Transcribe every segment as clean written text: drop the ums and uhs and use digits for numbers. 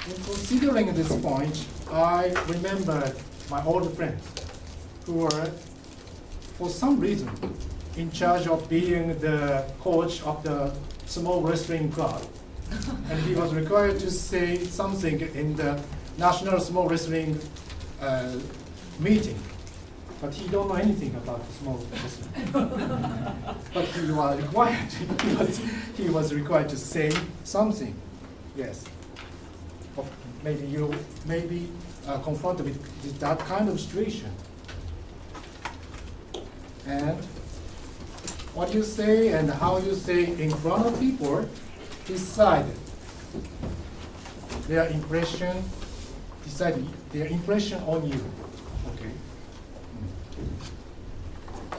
In considering this point, I remember my old friends who were, for some reason, in charge of being the coach of the small wrestling club. And he was required to say something in the national small wrestling meeting. But he don't know anything about small wrestling. But he was required. He was required to say something. Yes. Maybe you may be confronted with that kind of situation. And what you say and how you say in front of people decide their impression on you. Okay.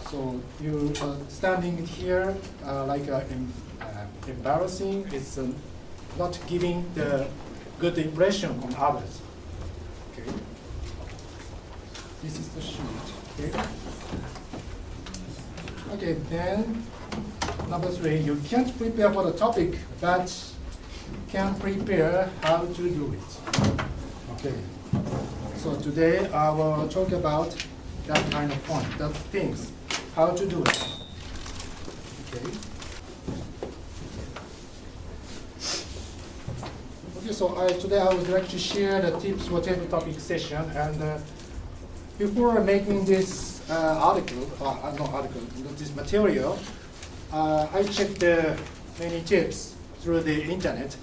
So you standing here like embarrassing. It's not giving the good impression on others. Okay. This is the sheet. Okay. Okay. Then number 3, you can't prepare for the topic, but can prepare how to do it. Okay. So today I will talk about that kind of point, that things, how to do it. Okay. Okay, so today I would like to share the tips for table topic session. And before making this this material, I checked many tips through the internet.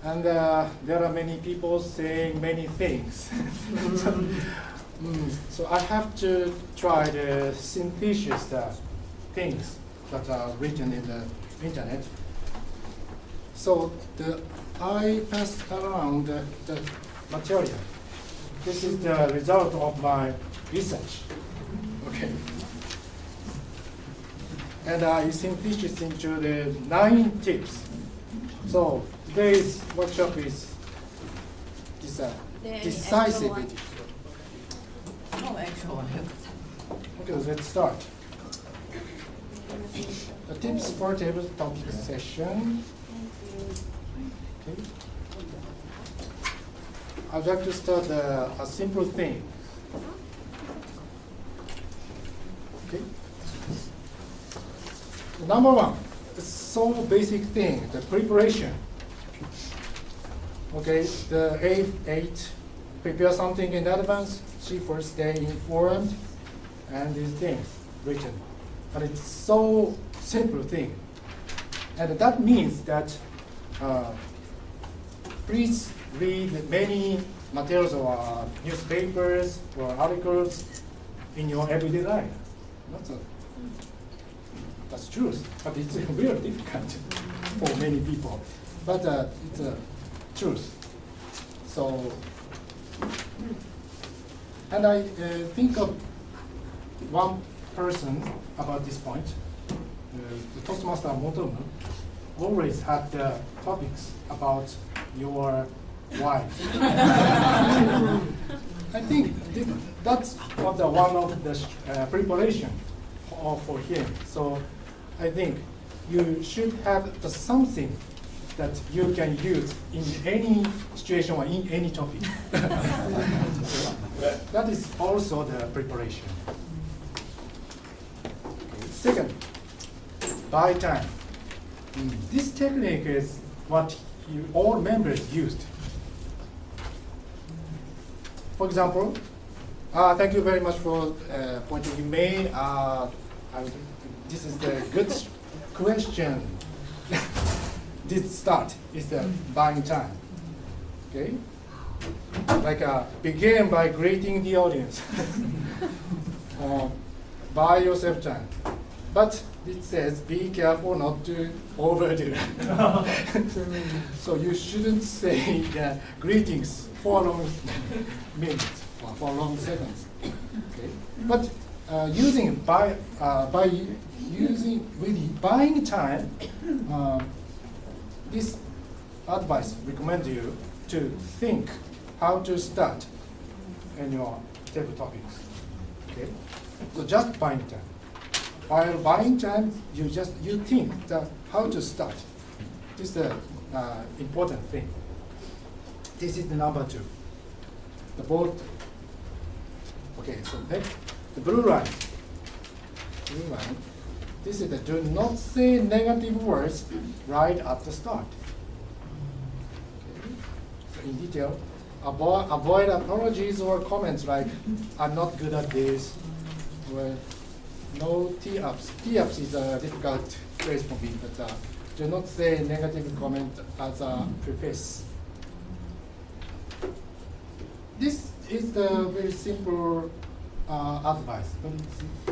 And there are many people saying many things. So I have to try the synthesis things that are written in the internet. So I passed around the material. This is the result of my research. Okay. And I synthesized into the 9 tips. So today's workshop is decisive. Oh, actually. Okay, let's start. The tips for table topic session. Okay. I'd like to start a simple thing. Okay. Number 1, the so basic thing, the preparation. Okay, the A8, prepare something in advance, see first stay informed, and these things written. But it's so simple thing. And that means that please read many materials or newspapers or articles in your everyday life. That's true, but it's really difficult for many people. But it's a truth. So, and I think of one person about this point. The Toastmaster Motomu always had topics about your wife. I think that's one of the preparation for him. So I think you should have something that you can use in any situation or in any topic. That is also the preparation. Okay. Second, buy time. This technique is what all members used. For example, thank you very much for pointing you made. This is the good question. This start is the buying time. Okay? Like begin by greeting the audience. Buy yourself time. But it says be careful not to overdo. So you shouldn't say greetings for long minutes or for long seconds. Okay? But with buying time, this advice recommends you to think how to start in your table topics. Okay? So just buying time. While buying time, you think that how to start. This is the important thing. This is the number 2. The bold. Okay, so next, the blue line. Blue line. This is the do not say negative words right at the start. Okay. So in detail, avoid apologies or comments like I'm not good at this. Or no tee-ups. Tee-ups is a difficult phrase for me, but do not say negative comment as a preface. This is the very simple advice, but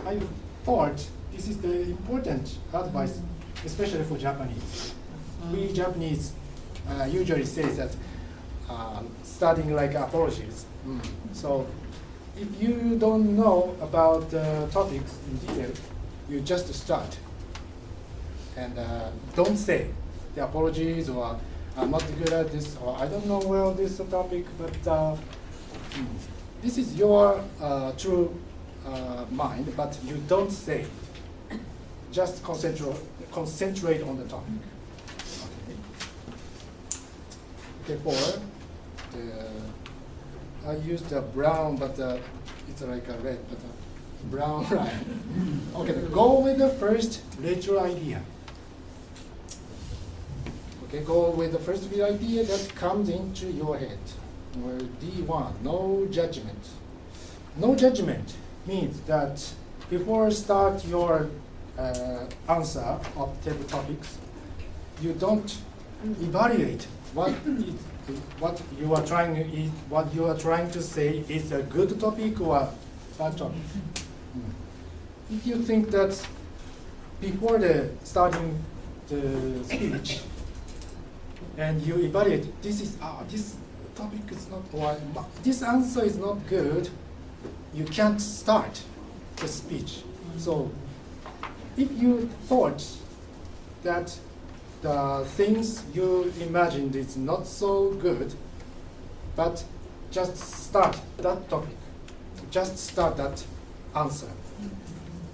I thought this is the important advice, especially for Japanese. We Japanese usually say that starting like apologies. So if you don't know about the topics in detail, you just start. And don't say the apologies or I'm not good at this or I don't know well this topic, but this is your true mind, but you don't say it. Just concentrate on the topic. Okay, for I used a brown, but it's like a red, but brown line. Okay, go with the first literal idea. Okay, go with the first idea that comes into your head. Or D1, no judgment. No judgment means that before start your answer of table topics, you don't evaluate what you are trying to say is a good topic or bad topic. If you think that before the starting the speech, and you evaluate this topic is not, or this answer is not good, you can't start the speech. So if you thought that the things you imagined is not so good, but just start that topic, just start that answer.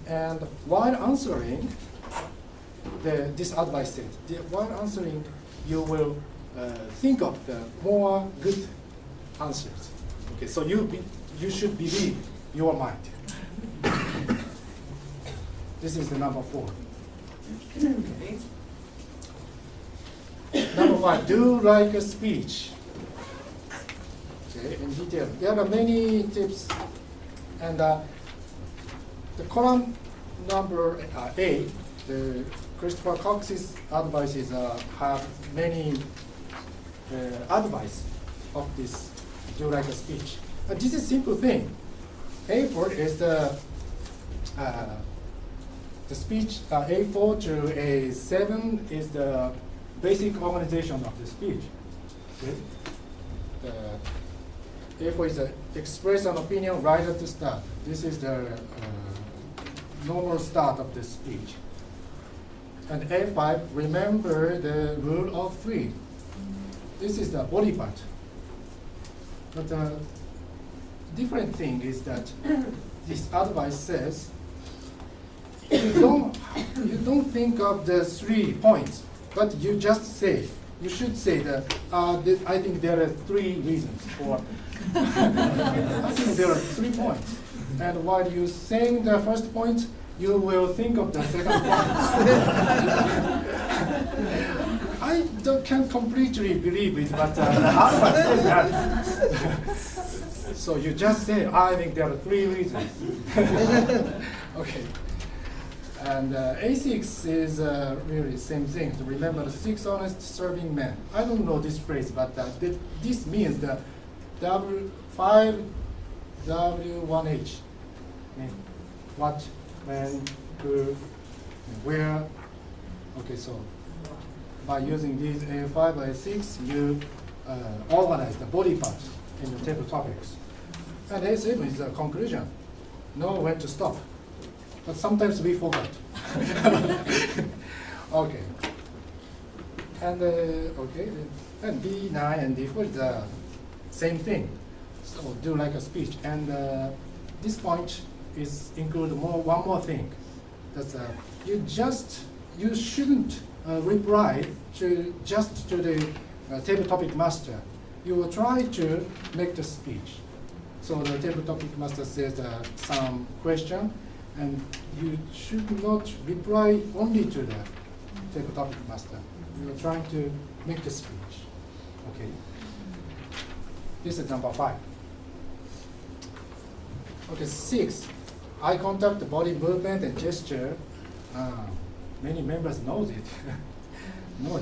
And while answering, this advice said, while answering, you will think of the more good answers. Okay, so you should believe your mind. This is the number 4. Okay. Number 5, do like a speech. Okay, in detail. There are many tips, and the column number 8, the Christopher Cox's advices have many advice of this do like a speech. This is simple thing. A4 is the speech. A4 to A7 is the basic organization of the speech. Okay? A4 is express an opinion right at the start. This is the normal start of the speech. And A5, remember the rule of 3. This is the body part. But the different thing is that this advice says you don't think of the 3 points, but you just say. You should say that I think there are 3 reasons, or I think there are 3 points. And while you saying the first point, you will think of the second point. I can't completely believe it, but I said that. So you just say, I think there are 3 reasons. Okay. And A6 is really same thing. To remember the 6 honest serving men. I don't know this phrase, but this means the W5 W1H. What, when, who, where. Okay, so by using these A5 and A6, you organize the body parts in the table topics. And A7 is the conclusion. Know when to stop. But sometimes we forgot. Okay. And okay, and D9 and D4 is the same thing. So do like a speech. And this point is include one more thing. That's you shouldn't reply to the table topic master. you will try to make the speech. So the table topic master says some question, and you should not reply only to the table topic master. You are trying to make the speech. Okay. This is number 5. Okay, 6. Eye contact, body movement, and gesture. Many members know it. No,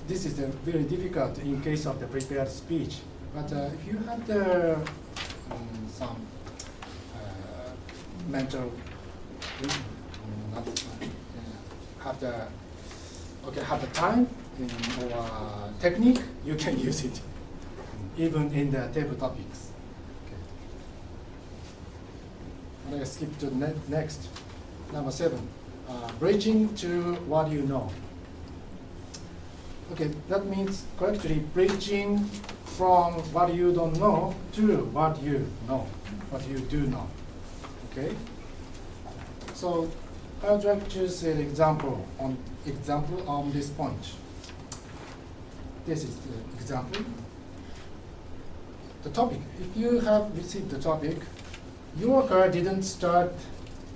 this is very difficult in case of the prepared speech. But if you have the some mental, have the time or technique, you can use it even in the table topics. Okay. I'm going to skip to the next. Number 7, bridging to what you know. Okay, that means correctly bridging from what you don't know to what you know, what you do know. Okay? So I would like to say an example on this point. This is the example. The topic. If you have received the topic, your car didn't start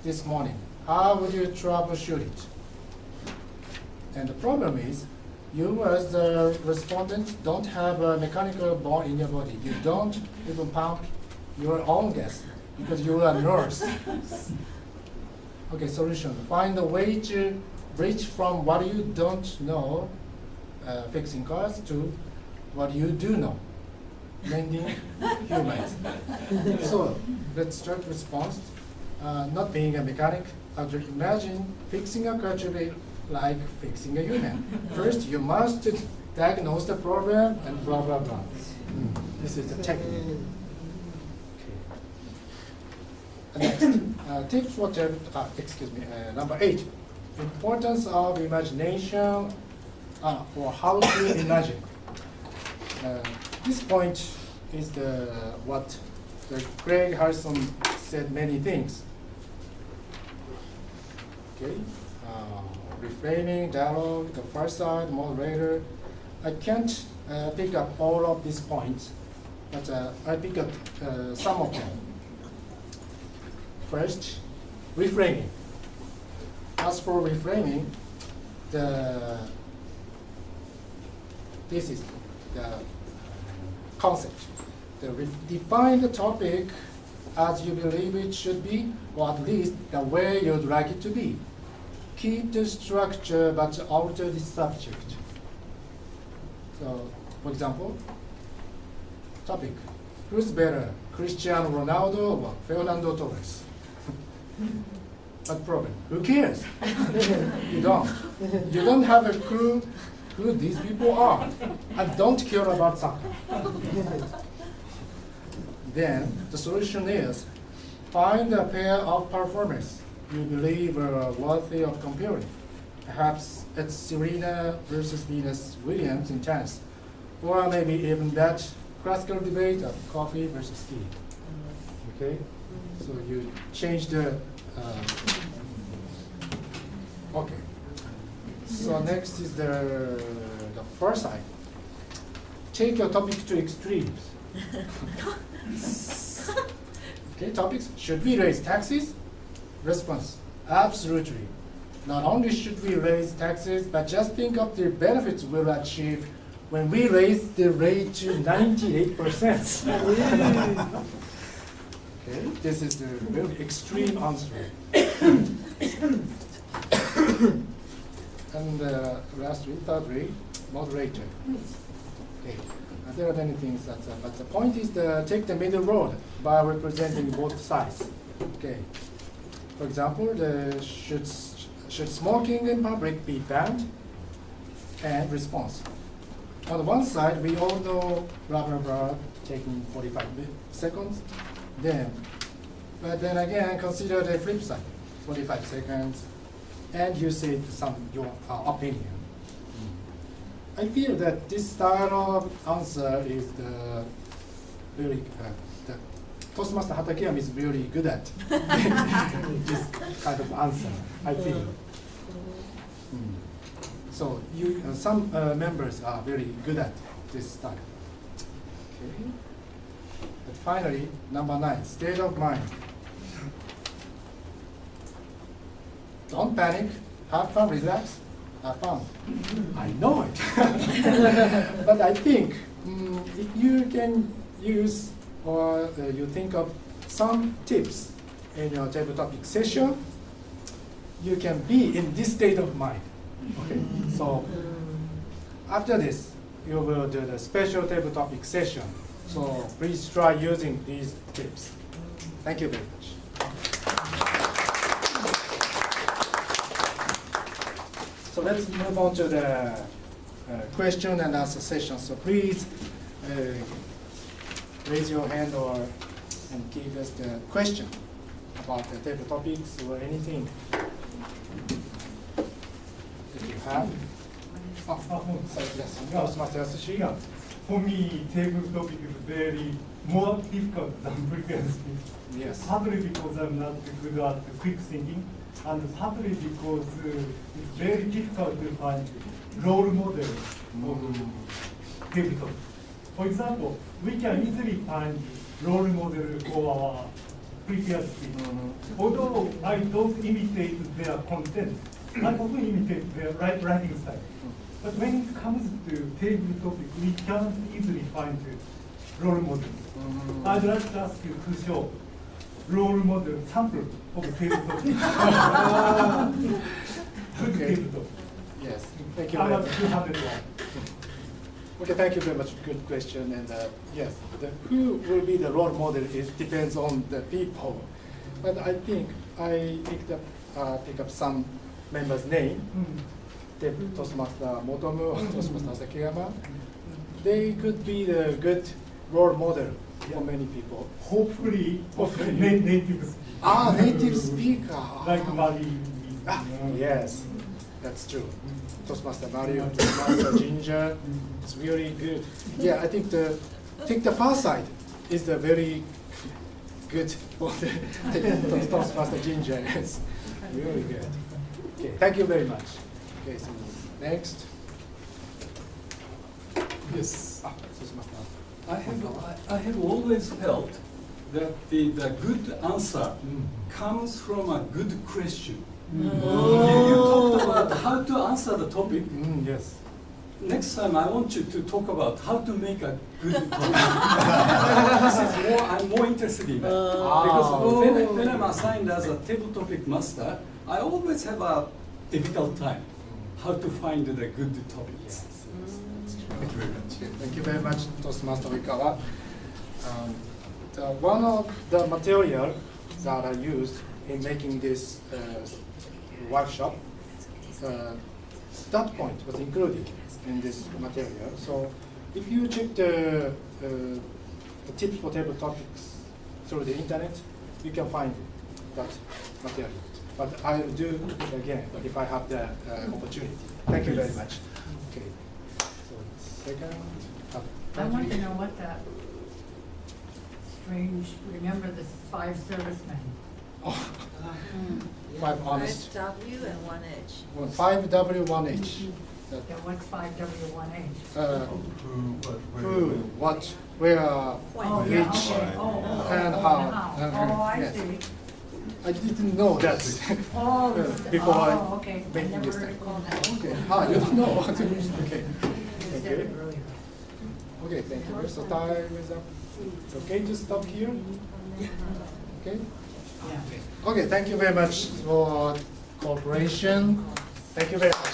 this morning. How would you troubleshoot it? And the problem is, you as the respondent don't have a mechanical bone in your body. You don't even pump your own gas because you are a nurse. Okay, solution. Find a way to bridge from what you don't know, fixing cars, to what you do know, mending humans. So let's start response. Not being a mechanic, I would imagine fixing a car to be like fixing a human. First, you must diagnose the problem and blah, blah, blah. This is the technique. Okay. Next, tips for number 8. Importance of imagination or how to imagine. This point is what Craig Harrison said many things. Okay. Reframing, dialogue, the far side, moderator. I can't pick up all of these points, but I pick up some of them. First, reframing. As for reframing, this is the concept. Define the topic as you believe it should be, or at least the way you'd like it to be. Keep the structure but alter the subject. So, for example, topic: who's better, Cristiano Ronaldo or Fernando Torres? What problem? Who cares? You don't. You don't have a clue who these people are. I don't care about soccer. Then the solution is find a pair of performers you believe are worthy of comparing. Perhaps it's Serena versus Venus Williams in tennis, or maybe even that classical debate of coffee versus tea. Okay, so you change the. Okay. So next is the first side. Take your topic to extremes. Okay, topics. Should we raise taxes? Response: absolutely. Not only should we raise taxes, but just think of the benefits we'll achieve when we raise the rate to 98%. Okay, this is the very extreme answer. And lastly, thirdly, moderator. Okay, there are many things but the point is take the middle road by representing both sides. Okay. For example, should smoking in public be banned? And response. On one side, we all know blah blah blah, taking 45 seconds. But then again, consider the flip side, 45 seconds, and you say your opinion. I feel that this style of answer is the Toastmaster Hatakeyama is really good at this kind of answer, I feel. So some members are very good at this style. Okay. And finally, number 9, state of mind. Don't panic. Have fun, relax, have fun. I know it. But I think if you can use or you think of some tips in your table topic session, you can be in this state of mind. Okay. So after this, you will do the special table topic session. So please try using these tips. Thank you very much. So let's move on to the question and answer session. So please raise your hand and give us the question about the table topics or anything that you have. Yes, Mr. Yasushi. Yeah. For me, table topic is very more difficult than previously. Yes. Partly because I'm not good at quick thinking, and partly because it's very difficult to find role model of table topic. For example, we can easily find role model for our previous speaker. Although I don't imitate their content, I also imitate their writing style. But when it comes to table topic, we can't easily find role models. I'd like to ask you to show role model sample of table topic. Good Okay. table topic. Yes. Thank you How very about much. 201? Okay, thank you very much. Good question. And yes, who will be the role model depends on the people. But I think I pick up some members' name. Toastmaster Motomu, Toastmaster Sakiyama. They could be the good role model for many people. Hopefully, native speaker. Native speaker. Like Mari. Yes, that's true. Toastmaster Mario, Toastmaster Ginger, it's really good. Yeah, I think the far side is the very good for the Toastmaster Ginger. It's really good. Okay, thank you very much. Okay, so next. Yes, Toastmaster. I have always felt that the good answer comes from a good question. You talked about how to answer the topic. Yes. Next time I want you to talk about how to make a good topic. I'm more interested in that. Because when I'm assigned as a table topic master, I always have a difficult time how to find the good topics. Thank you very much. Thank you very much, Toastmaster Wikawa. One of the material that I used in making this workshop, that point was included in this material. So if you check the tips for table topics through the internet, you can find that material. But I'll do it again if I have the opportunity. Thank you very much. Okay. So second. I want to know what that strange, remember the 5 servicemen? Oh, 5 honest. 5W and 1H. 5W, 1H. Yeah, what's 5W1H? Who, what, where, Oh, which, yeah, okay. and how. Oh, I Yes. see. I didn't know that Oh, before oh, okay. I making never this time. recalled that. Okay. You don't know. Okay. You Thank said it you. earlier. Okay, thank you. So time is up. It's okay to stop here? Okay? Yeah. Okay, thank you very much for cooperation. Thank you very much.